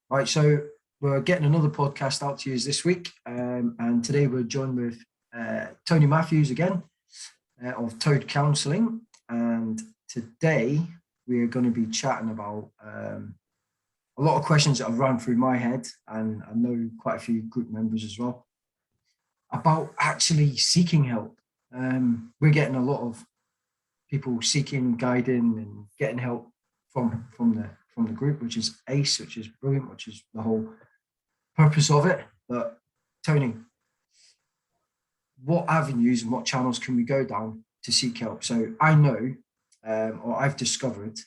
Right, so we're getting another podcast out to you this week, and today we're joined with Tony Matthews again of Toad Counselling, and today we're going to be chatting about a lot of questions that have run through my head, and I know quite a few group members as well, about actually seeking help. We're getting a lot of people seeking, guiding, and getting help from the group, which is ace, which is brilliant, which is the whole purpose of it. But Tony, what avenues and what channels can we go down to seek help? So I know, or I've discovered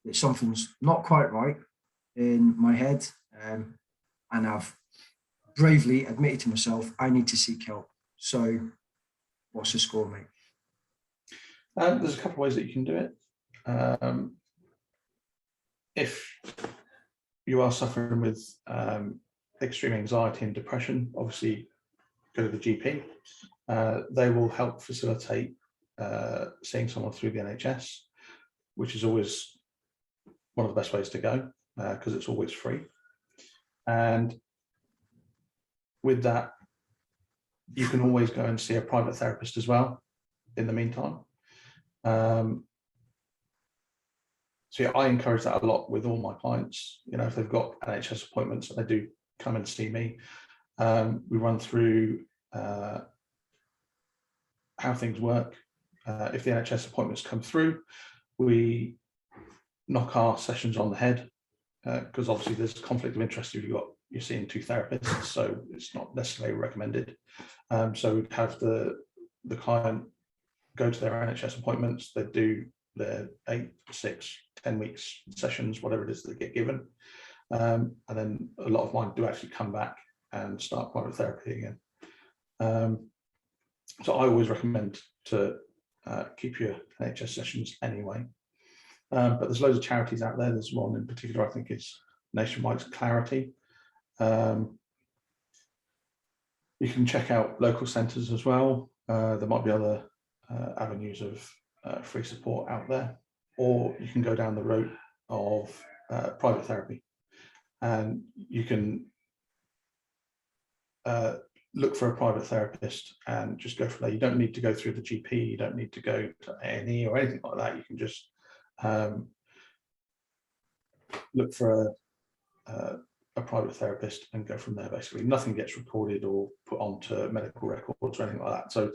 that something's not quite right in my head, and I've bravely admitted to myself I need to seek help. So what's the score, mate? There's a couple of ways that you can do it. If you are suffering with extreme anxiety and depression, obviously go to the GP. They will help facilitate seeing someone through the NHS, which is always one of the best ways to go because it's always free. And with that, you can always go and see a private therapist as well in the meantime. So yeah, I encourage that a lot with all my clients. You know, if they've got NHS appointments, they do come and see me. We run through how things work. If the NHS appointments come through, we knock our sessions on the head because obviously there's conflict of interest if you're seeing two therapists, so it's not necessarily recommended. So we'd have the client go to their NHS appointments. They do their 8, 6, 10 weeks sessions, whatever it is they get given. And then a lot of mine do actually come back and start private therapy again. So I always recommend to keep your NHS sessions anyway. But there's loads of charities out there. There's one in particular I think is Nationwide's Clarity. You can check out local centres as well. There might be other avenues of free support out there, or you can go down the route of private therapy, and you can look for a private therapist and just go from there. You don't need to go through the GP, you don't need to go to A&E or anything like that. You can just look for a private therapist and go from there. Basically nothing gets recorded or put onto medical records or anything like that. So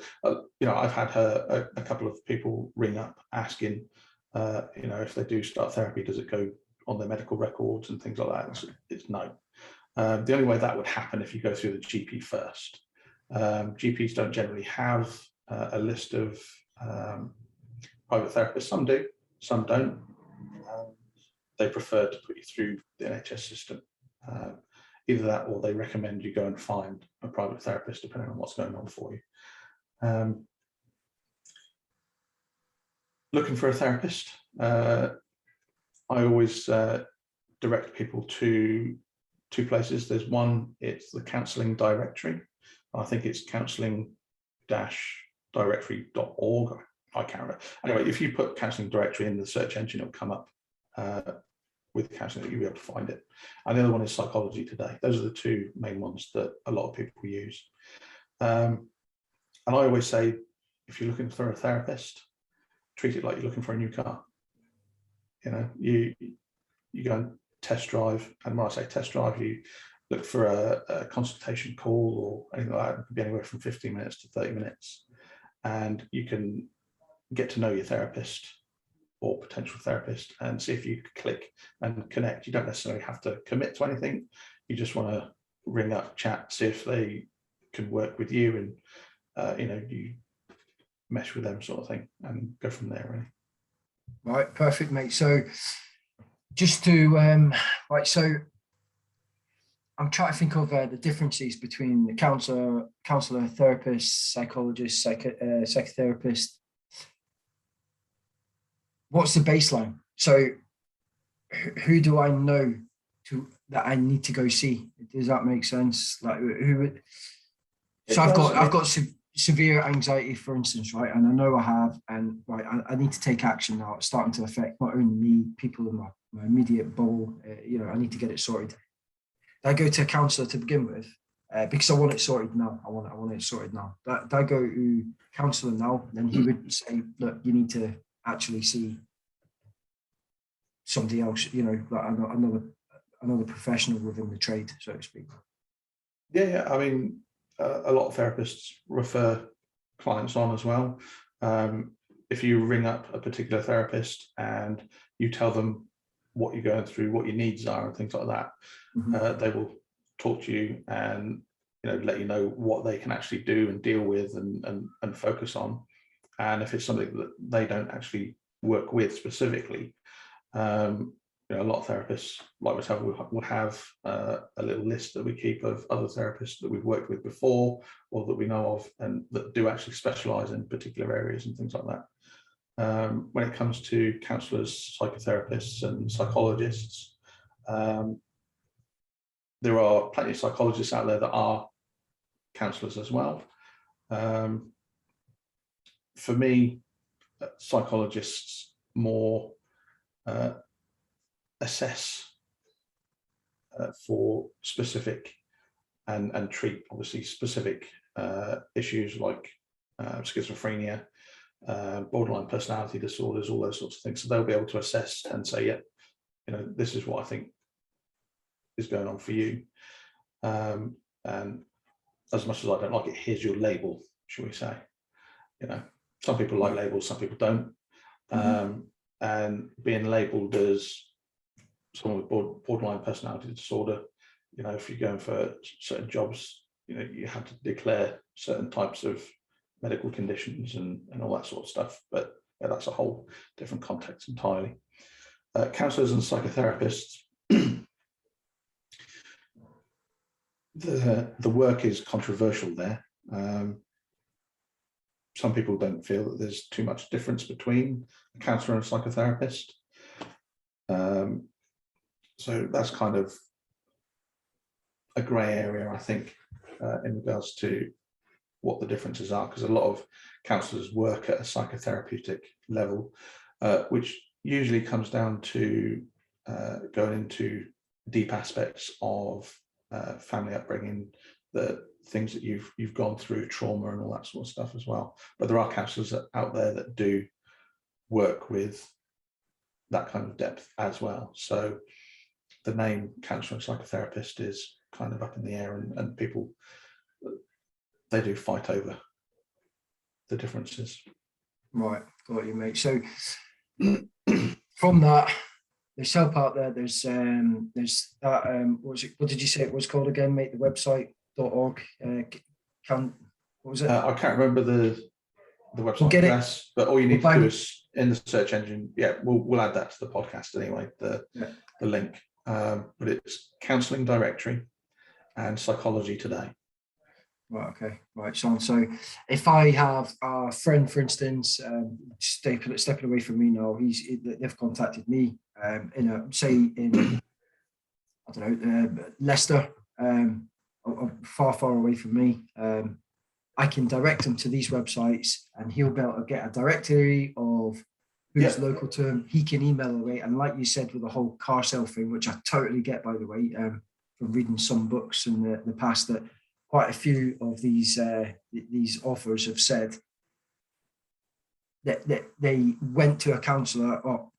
you know, I've had a couple of people ring up asking you know, if they do start therapy, does it go on their medical records and things like that? It's no. The only way that would happen if you go through the GP first. GPs don't generally have a list of private therapists. Some do, some don't. They prefer to put you through the NHS system. Either that, or they recommend you go and find a private therapist depending on what's going on for you. Looking for a therapist, I always direct people to two places. There's one, it's the counselling directory. I think it's counselling-directory.org. I can't remember. Anyway, if you put counselling directory in the search engine, it'll come up with counselling, you'll be able to find it. And the other one is Psychology Today. Those are the two main ones that a lot of people use. And I always say, if you're looking for a therapist, treat it like you're looking for a new car. You know, you go and test drive, and when I say test drive, you look for a consultation call or anything like that. It could be anywhere from 15 minutes to 30 minutes, and you can get to know your therapist or potential therapist and see if you click and connect. You don't necessarily have to commit to anything. You just want to ring up, chat, see if they can work with you, and you know, you mesh with them, sort of thing, and go from there, really. Right, perfect, mate. So just to right, so I'm trying to think of the differences between the counselor, therapist, psychologist, psychotherapist. What's the baseline? So who do I know that I need to go see? Does that make sense? Like who would? So I've got severe anxiety, for instance, right? And I know I have, and right, I need to take action now. It's starting to affect not only me, people in my immediate bubble. You know, I need to get it sorted I go to a counsellor to begin with because I want it sorted now. I want it sorted now. Do I go to counsellor now? Then he would say, look, you need to actually see somebody else, you know, like another professional within the trade, so to speak. Yeah. I mean, a lot of therapists refer clients on as well. If you ring up a particular therapist and you tell them what you're going through, what your needs are, and things like that, they will talk to you and let you know what they can actually do and deal with and focus on. And if it's something that they don't actually work with specifically, a lot of therapists like myself will have a little list that we keep of other therapists that we've worked with before or that we know of and that do actually specialize in particular areas and things like that. When it comes to counsellors, psychotherapists and psychologists, there are plenty of psychologists out there that are counsellors as well. For me, psychologists more assess for specific and treat obviously specific issues like schizophrenia, borderline personality disorders, all those sorts of things. So they'll be able to assess and say, yeah, this is what I think is going on for you. And as much as I don't like it, here's your label, shall we say. Some people like labels, some people don't. And being labeled as someone with borderline personality disorder, if you're going for certain jobs, you have to declare certain types of medical conditions and all that sort of stuff. But yeah, that's a whole different context entirely. Counsellors and psychotherapists, the work is controversial there. Some people don't feel that there's too much difference between a counsellor and a psychotherapist. So that's kind of a grey area, I think, in regards to what the differences are, because a lot of counsellors work at a psychotherapeutic level, which usually comes down to going into deep aspects of family upbringing, the things that you've gone through, trauma and all that sort of stuff as well. But there are counsellors out there that do work with that kind of depth as well. So the name counsellor and psychotherapist is kind of up in the air, and people, they do fight over the differences. Right, got you, mate. So from that, there's help out there. There's that. What did you say it was called again, mate? The website.org. What was it? I can't remember the website address, but all you need to do is in the search engine. Yeah, we'll add that to the podcast anyway. The link. But it's counselling directory and psychology today. Right, okay, right, Sean. So if I have a friend, for instance, stepping away from me now, they've contacted me in I don't know, Leicester, far away from me. I can direct them to these websites, and he'll be able to get a directory of who's local to him. He can email away, and like you said with the whole car sale thing, which I totally get, by the way, from reading some books in the past, that quite a few of these authors have said that they went to a counsellor or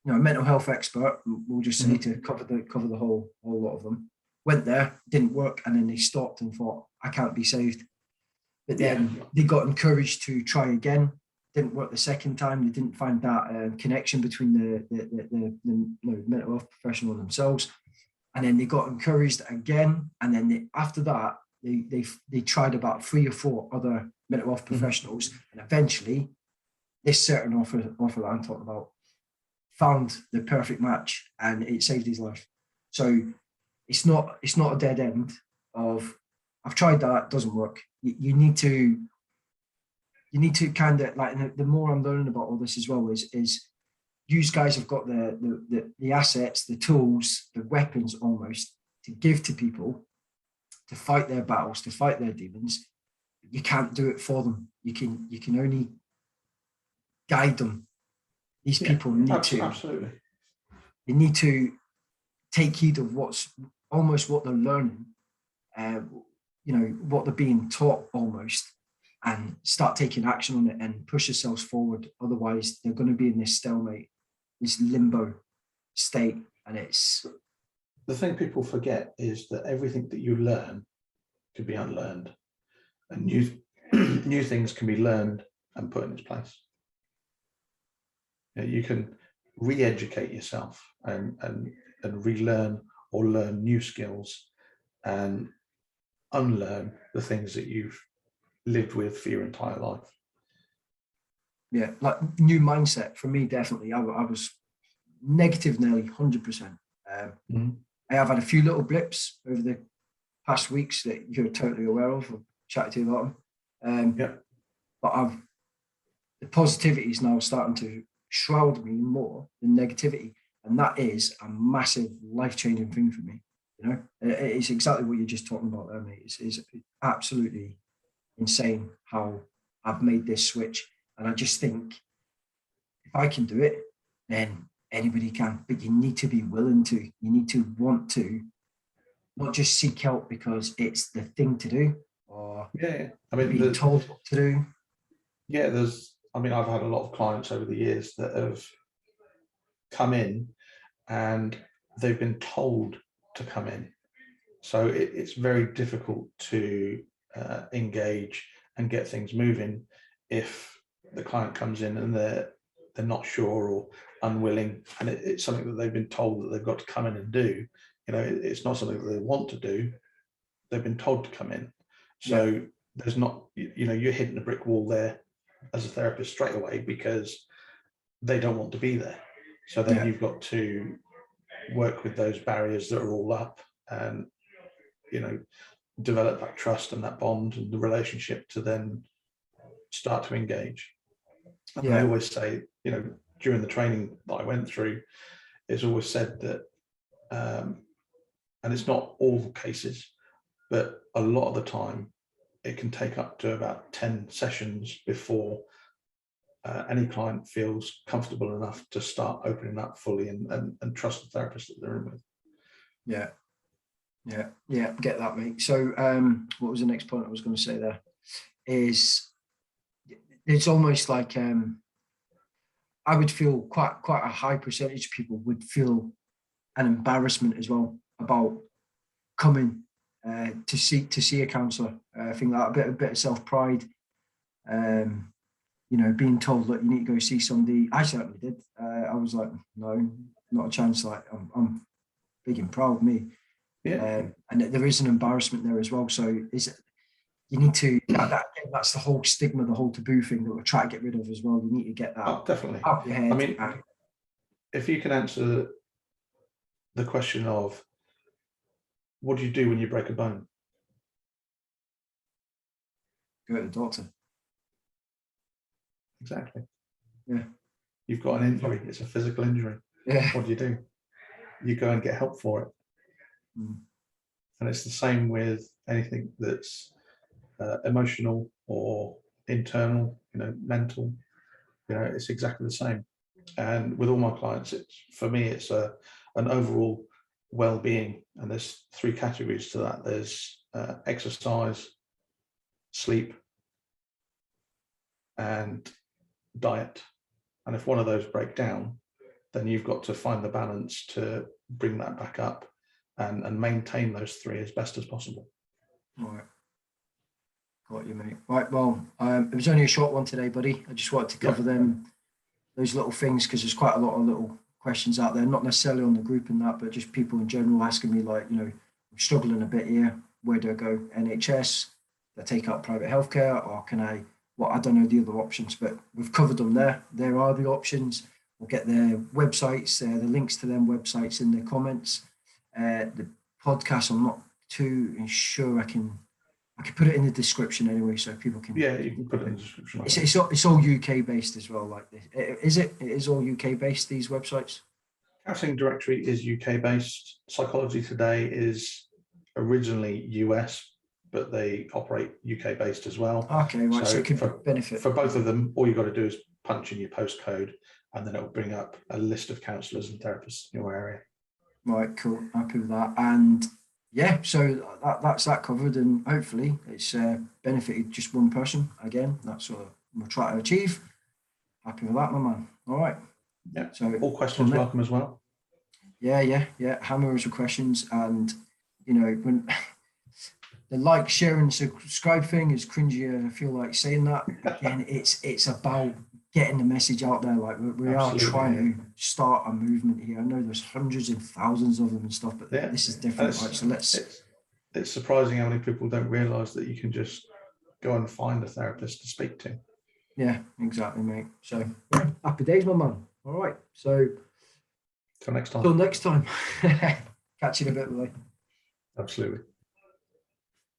a mental health expert, we'll just say, to cover the whole lot of them. Went there, didn't work, and then they stopped and thought, I can't be saved. But then they got encouraged to try again. Didn't work the second time. They didn't find that connection between the mental health professional and themselves. And then they got encouraged again. And then after that, they tried about 3 or 4 other mental health professionals. And eventually, this certain offer that I'm talking about found the perfect match, and it saved his life. So it's not a dead end of, I've tried that, doesn't work. You need to kind of, like, the more I'm learning about all this as well is you guys have got the assets, the tools, the weapons almost to give to people to fight their battles, to fight their demons. You can't do it for them. You can only guide them. These people need to absolutely. They need to take heed of what's almost what they're learning, what they're being taught almost, and start taking action on it and push themselves forward. Otherwise, they're going to be in this stalemate, this limbo state. And it's the thing people forget is that everything that you learn can be unlearned, and new things can be learned and put in its place. You can re-educate yourself and relearn or learn new skills and unlearn the things that you've lived with for your entire life. Yeah, like new mindset for me, definitely. I was negative nearly 100%. I have had a few little blips over the past weeks that you're totally aware of. I've chatted to you about them. But the positivity is now starting to shroud me more than negativity. And that is a massive life-changing thing for me. It's exactly what you're just talking about there, mate. It's absolutely insane how I've made this switch. And I just think if I can do it, then anybody can. But you need to be willing to. You need to want to, not just seek help because it's the thing to do, or being told what to do. Yeah, I've had a lot of clients over the years that have come in and they've been told to come in. So it's very difficult to engage and get things moving if the client comes in and they're not sure or unwilling, and it's something that they've been told that they've got to come in and do. It's not something that they want to do. They've been told to come in. So there's not, you're hitting a brick wall there as a therapist straight away because they don't want to be there. So then you've got to work with those barriers that are all up and, develop that trust and that bond and the relationship to then start to engage. And I always say, during the training that I went through, it's always said that, and it's not all cases, but a lot of the time, it can take up to about 10 sessions before any client feels comfortable enough to start opening up fully and trust the therapist that they're in with. Yeah, get that, mate. So what was the next point I was going to say there? Is it's almost like I would feel quite a high percentage of people would feel an embarrassment as well about coming to see a counsellor. I think that a bit of self-pride, being told that you need to go see somebody. I certainly did. I was like, no, not a chance. Like I'm big and proud of me. And there is an embarrassment there as well. So you need to, that's the whole stigma, the whole taboo thing that we're trying to get rid of as well. You need to get that definitely out of your head. If you can answer the question of what do you do when you break a bone? Go to the doctor. Exactly. Yeah. You've got an injury. It's a physical injury. Yeah. What do? You go and get help for it. And it's the same with anything that's emotional or internal, mental. It's exactly the same. And with all my clients, for me, it's an overall well-being. And there's 3 categories to that. There's exercise, sleep, and diet. And if one of those break down, then you've got to find the balance to bring that back up and maintain those 3 as best as possible. Right. Got you, mate. Right, well, it was only a short one today, buddy. I just wanted to cover those little things, because there's quite a lot of little questions out there, not necessarily on the group and that, but just people in general asking me like, I'm struggling a bit here. Where do I go? NHS? Do I take out private healthcare, or can I? Well, I don't know the other options, but we've covered them there. There are the options. We'll get their websites, the links to them websites in the comments. The podcast, I'm not too sure I can put it in the description anyway, so people can. Yeah, you can put it in the description. It's all UK based as well, like this. Is it? It is all UK based, these websites? Counselling Directory is UK based. Psychology Today is originally US, but they operate UK based as well. Okay, right. So it could benefit. For both of them, all you've got to do is punch in your postcode, and then it will bring up a list of counsellors and therapists in your area. Right, cool. Happy with that. And yeah, so that's that covered, and hopefully it's benefited just one person. Again, that's what we're trying to achieve. Happy with that, my man. All right. Yeah. So All questions welcome as well. Yeah. Hammer us with questions, and when the like, share, and subscribe thing is cringy. I feel like saying that. Again, it's about getting the message out there. Like we are trying to start a movement here. I know there's hundreds and thousands of them and stuff, but this is different. Right? So it's surprising how many people don't realise that you can just go and find a therapist to speak to. Yeah, exactly, mate. So happy days, my man. All right. So till next time. Till next time. Catch you in a bit, mate. Absolutely.